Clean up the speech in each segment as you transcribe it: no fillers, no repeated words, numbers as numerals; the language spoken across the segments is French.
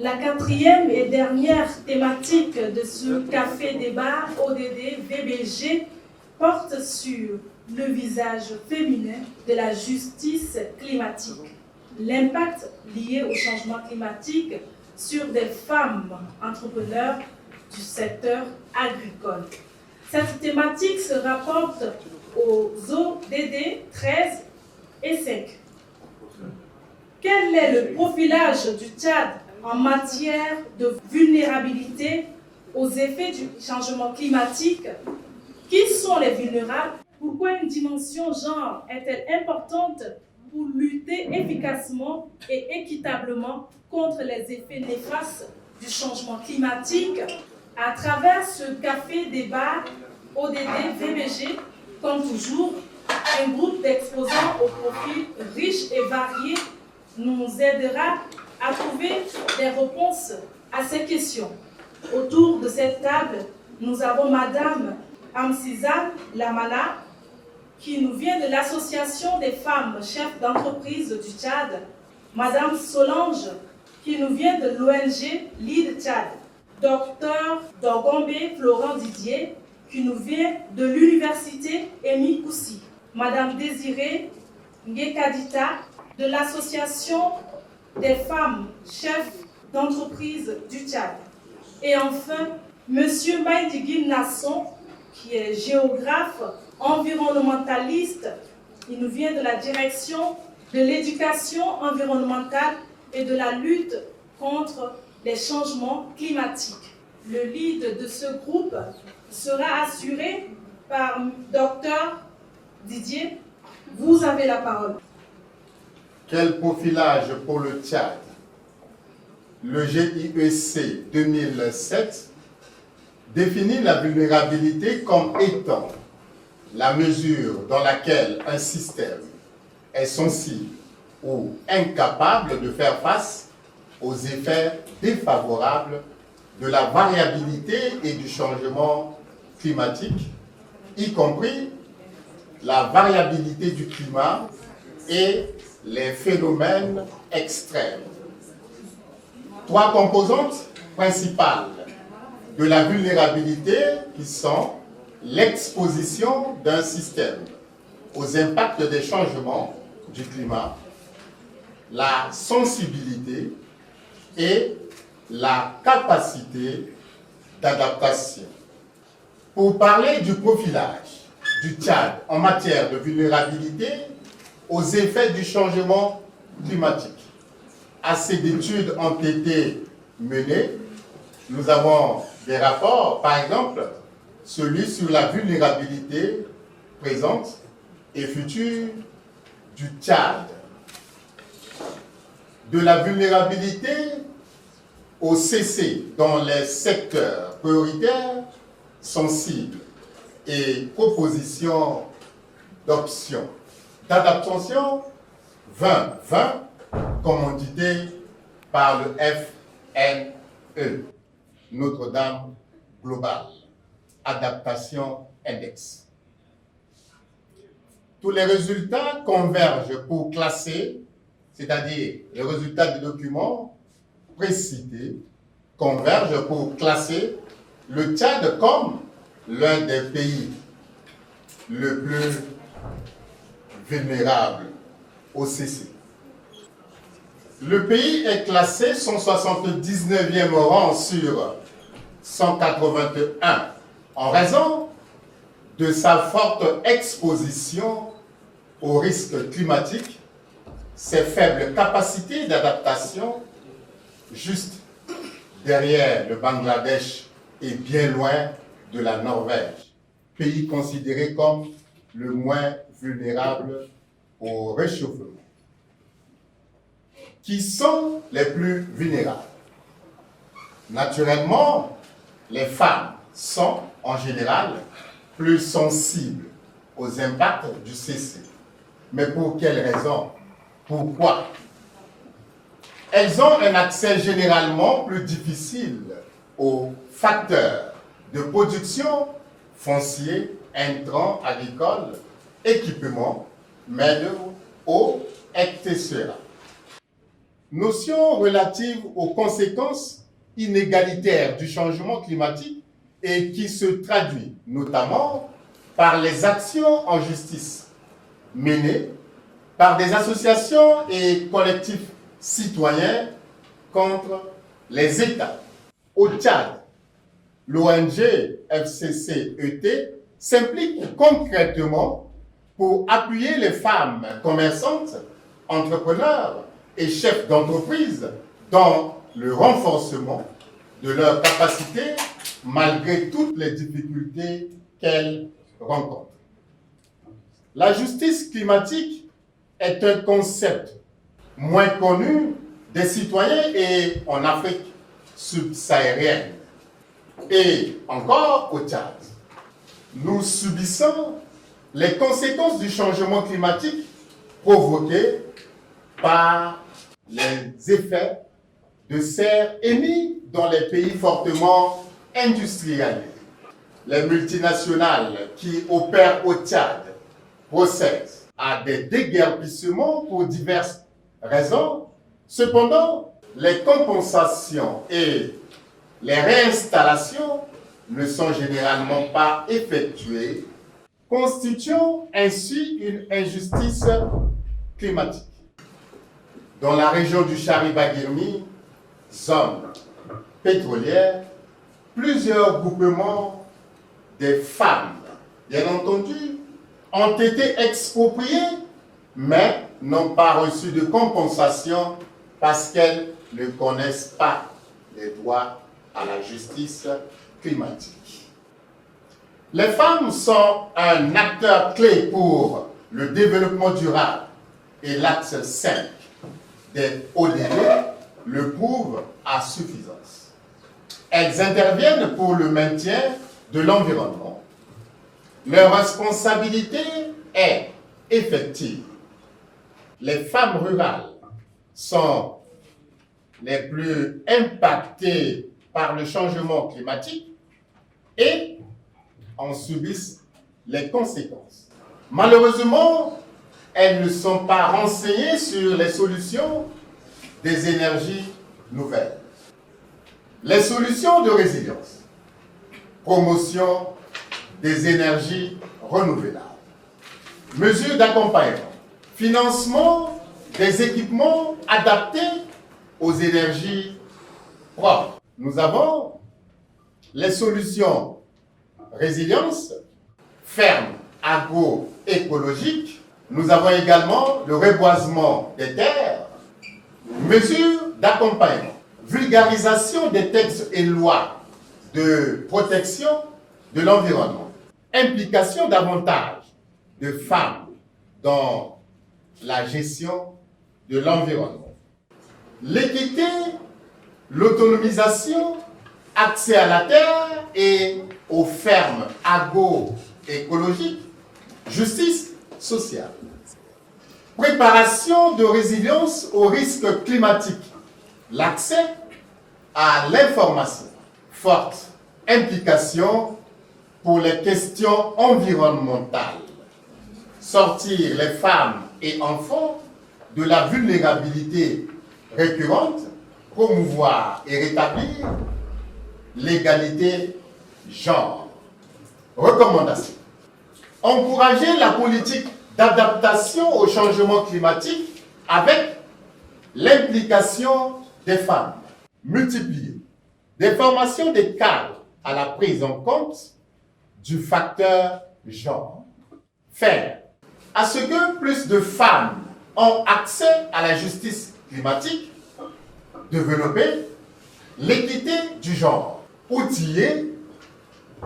La quatrième et dernière thématique de ce café débat ODD VBG porte sur le visage féminin de la justice climatique, l'impact lié au changement climatique sur des femmes entrepreneurs du secteur agricole. Cette thématique se rapporte aux ODD 13 et 5. Quel est le profilage du Tchad en matière de vulnérabilité aux effets du changement climatique? Qui sont les vulnérables? Pourquoi une dimension genre est-elle importante pour lutter efficacement et équitablement contre les effets néfastes du changement climatique? À travers ce café débat ODD VBG, comme toujours, un groupe d'exposants au profil riche et varié nous aidera à trouver des réponses à ces questions. Autour de cette table, nous avons Madame Amsizane Lamana, qui nous vient de l'Association des femmes chefs d'entreprise du Tchad, Madame Solange, qui nous vient de l'ONG Lead Tchad, Docteur Dogombe Florent Didier, qui nous vient de l'Université Emi Koussi, Madame Désirée Ngekadita, de l'Association des femmes chefs d'entreprise du Tchad. Et enfin, Monsieur Maïdigim Nasson, qui est géographe, environnementaliste. Il nous vient de la direction de l'éducation environnementale et de la lutte contre les changements climatiques. Le lead de ce groupe sera assuré par Dr Didier. Vous avez la parole. Quel profilage pour le Tchad? Le GIEC 2007 définit la vulnérabilité comme étant la mesure dans laquelle un système est sensible ou incapable de faire face aux effets défavorables de la variabilité et du changement climatique, y compris la variabilité du climat et les phénomènes extrêmes. Trois composantes principales de la vulnérabilité qui sont l'exposition d'un système aux impacts des changements du climat, la sensibilité et la capacité d'adaptation. Pour parler du profilage du Tchad en matière de vulnérabilité aux effets du changement climatique, assez d'études ont été menées. Nous avons des rapports, par exemple, celui sur la vulnérabilité présente et future du Tchad. De la vulnérabilité au CC dans les secteurs prioritaires sensibles et propositions d'options d'adaptation 2020 commandité par le FNE, Notre-Dame Global Adaptation Index. Tous les résultats convergent pour classer, c'est-à-dire les résultats des documents précités convergent pour classer le Tchad comme l'un des pays le plus vulnérable au CC. Le pays est classé 179e rang sur 181 en raison de sa forte exposition aux risques climatiques, ses faibles capacités d'adaptation, juste derrière le Bangladesh et bien loin de la Norvège, pays considéré comme le moins vulnérable au réchauffement. Qui sont les plus vulnérables? Naturellement, les femmes sont en général plus sensibles aux impacts du CC. Mais pour quelles raisons? Pourquoi? Elles ont un accès généralement plus difficile aux facteurs de production fonciers, intrants, agricoles, équipements, main-d'œuvre, eau, etc. notion relative aux conséquences inégalitaires du changement climatique et qui se traduit notamment par les actions en justice menées par des associations et collectifs citoyens contre les États. Au Tchad, l'ONG FCCET s'implique concrètement pour appuyer les femmes commerçantes, entrepreneurs et chefs d'entreprise dans le renforcement de leurs capacités malgré toutes les difficultés qu'elles rencontrent. La justice climatique est un concept moins connu des citoyens et en Afrique subsaharienne et encore au Tchad. Nous subissons les conséquences du changement climatique provoquées par les effets de serre émis dans les pays fortement industrialisés. Les multinationales qui opèrent au Tchad procèdent à des déguerpissements pour diverses raisons. Cependant, les compensations et les réinstallations ne sont généralement pas effectuées, constituant ainsi une injustice climatique. Dans la région du Chariba-Guirmi, zone pétrolière, plusieurs groupements des femmes, bien entendu, ont été expropriés, mais n'ont pas reçu de compensation parce qu'elles ne connaissent pas les droits à la justice climatique. Les femmes sont un acteur clé pour le développement durable et l'axe 5 des ODD le prouve à suffisance. Elles interviennent pour le maintien de l'environnement. Leur responsabilité est effective. Les femmes rurales sont les plus impactées par le changement climatique et en subissent les conséquences. Malheureusement, elles ne sont pas renseignées sur les solutions des énergies nouvelles. Les solutions de résilience, promotion des énergies renouvelables, mesures d'accompagnement, financement des équipements adaptés aux énergies propres. Nous avons les solutions résilience, ferme agroécologique. Nous avons également le reboisement des terres, mesures d'accompagnement, vulgarisation des textes et lois de protection de l'environnement, implication davantage de femmes dans la gestion de l'environnement, l'équité, l'autonomisation, accès à la terre et aux fermes agroécologiques, justice sociale, préparation de résilience aux risques climatiques, l'accès à l'information, forte implication pour les questions environnementales, sortir les femmes et enfants de la vulnérabilité récurrente, promouvoir et rétablir l'égalité genre. Recommandations. Encourager la politique d'adaptation au changement climatique avec l'implication des femmes. Multiplier des formations des cadres à la prise en compte du facteur genre. Faire à ce que plus de femmes ont accès à la justice climatique. Développer l'équité du genre. Outiller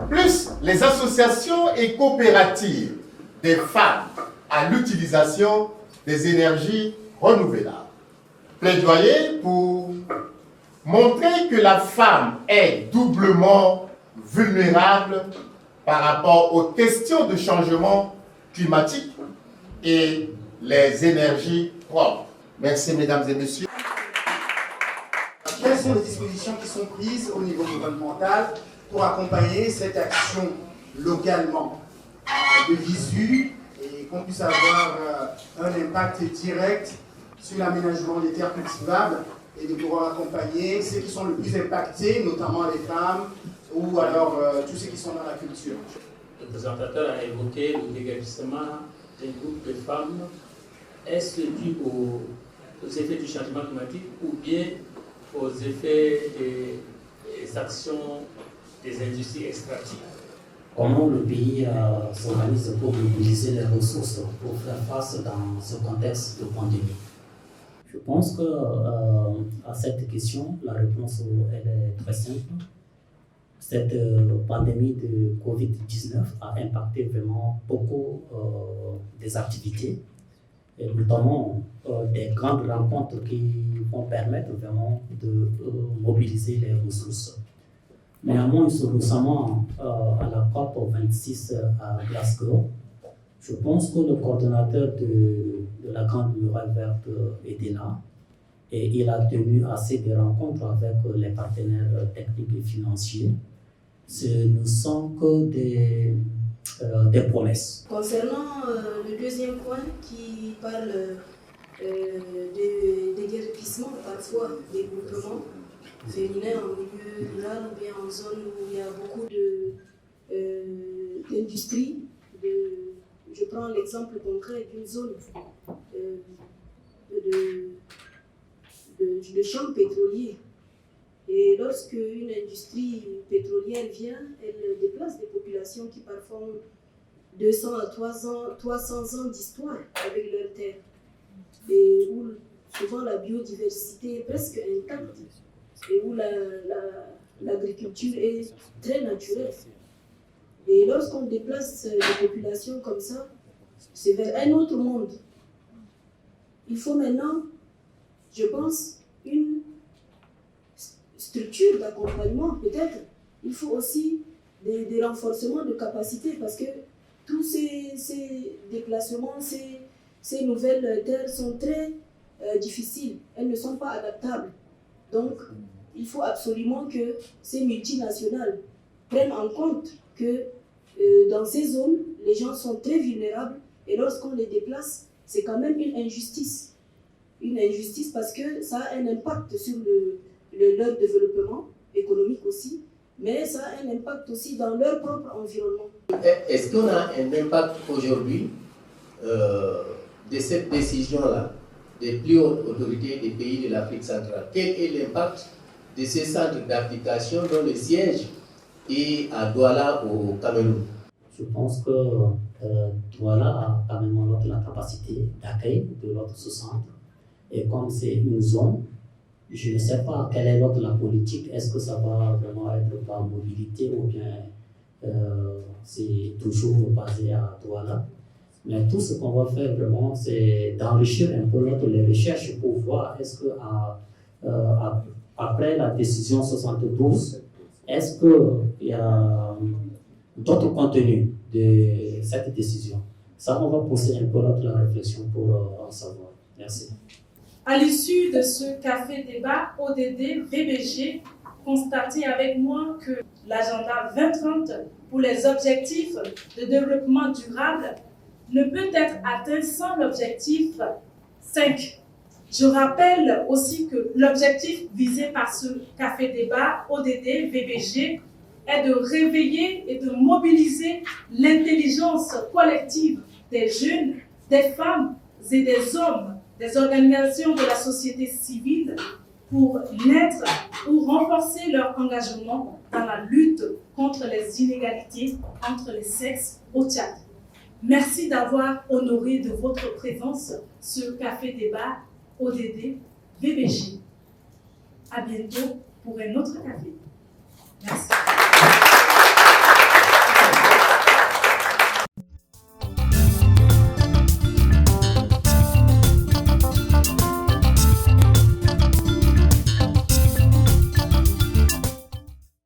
plus les associations et coopératives des femmes à l'utilisation des énergies renouvelables. Plaidoyer pour montrer que la femme est doublement vulnérable par rapport aux questions de changement climatique et les énergies propres. Merci, mesdames et messieurs. Quelles sont les dispositions qui sont prises au niveau gouvernemental pour accompagner cette action localement de visu et qu'on puisse avoir un impact direct sur l'aménagement des terres cultivables et de pouvoir accompagner ceux qui sont le plus impactés, notamment les femmes ou alors tous ceux qui sont dans la culture. Le présentateur a évoqué le déguerpissement des groupes de femmes. Est-ce dû aux effets du changement climatique ou bien aux effets des actions des industries extractives? Comment le pays s'organise pour mobiliser les ressources pour faire face dans ce contexte de pandémie? Je pense que à cette question, la réponse elle est très simple. Cette pandémie de Covid-19 a impacté vraiment beaucoup des activités, et notamment des grandes rencontres qui vont permettre vraiment de mobiliser les ressources. Néanmoins, récemment à la COP26 à Glasgow, je pense que le coordonnateur de la Grande Muraille Verte était là et il a tenu assez de rencontres avec les partenaires techniques et financiers. Ce ne sont que des promesses. Concernant le deuxième point qui parle de déguerpissement, parfois des groupements féminins en milieu rural ou bien en zone où il y a beaucoup d'industries. Je prends l'exemple concret d'une zone de champs pétroliers. Et lorsque une industrie pétrolière vient, elle déplace des populations qui parfois ont 200 à 300 ans d'histoire avec leurs terres. Et où souvent la biodiversité est presque intacte et où l'agriculture est très naturelle. Et lorsqu'on déplace des populations comme ça, c'est vers un autre monde. Il faut maintenant, je pense, une structure d'accompagnement, peut-être. Il faut aussi des renforcements de capacités parce que tous ces déplacements, ces nouvelles terres sont très difficiles. Elles ne sont pas adaptables. Donc, il faut absolument que ces multinationales prennent en compte que dans ces zones, les gens sont très vulnérables et lorsqu'on les déplace, c'est quand même une injustice. Une injustice parce que ça a un impact sur leur développement économique aussi, mais ça a un impact aussi dans leur propre environnement. Est-ce qu'on a un impact aujourd'hui de cette décision-là des plus hautes autorités des pays de l'Afrique centrale? Quel est l'impact de ces centres d'application dont le siège est à Douala au Cameroun? Je pense que Douala a quand même la capacité d'accueil de l'autre centre. Et comme c'est une zone, je ne sais pas quelle est la politique. Est-ce que ça va vraiment être par mobilité ou bien c'est toujours basé à Douala? Mais tout ce qu'on va faire vraiment, c'est d'enrichir un peu les recherches pour voir est-ce que après la décision 72, est-ce qu'il y a d'autres contenus de cette décision? Ça, on va pousser un peu la réflexion pour en savoir. Merci. À l'issue de ce café débat ODD VBG, constatez avec moi que l'agenda 2030 pour les objectifs de développement durable ne peut être atteint sans l'objectif 5. Je rappelle aussi que l'objectif visé par ce café débat ODD VBG est de réveiller et de mobiliser l'intelligence collective des jeunes, des femmes et des hommes, des organisations de la société civile pour naître ou renforcer leur engagement dans la lutte contre les inégalités entre les sexes au Tchad. Merci d'avoir honoré de votre présence ce café débat ODD VBG. À bientôt pour un autre café. Merci.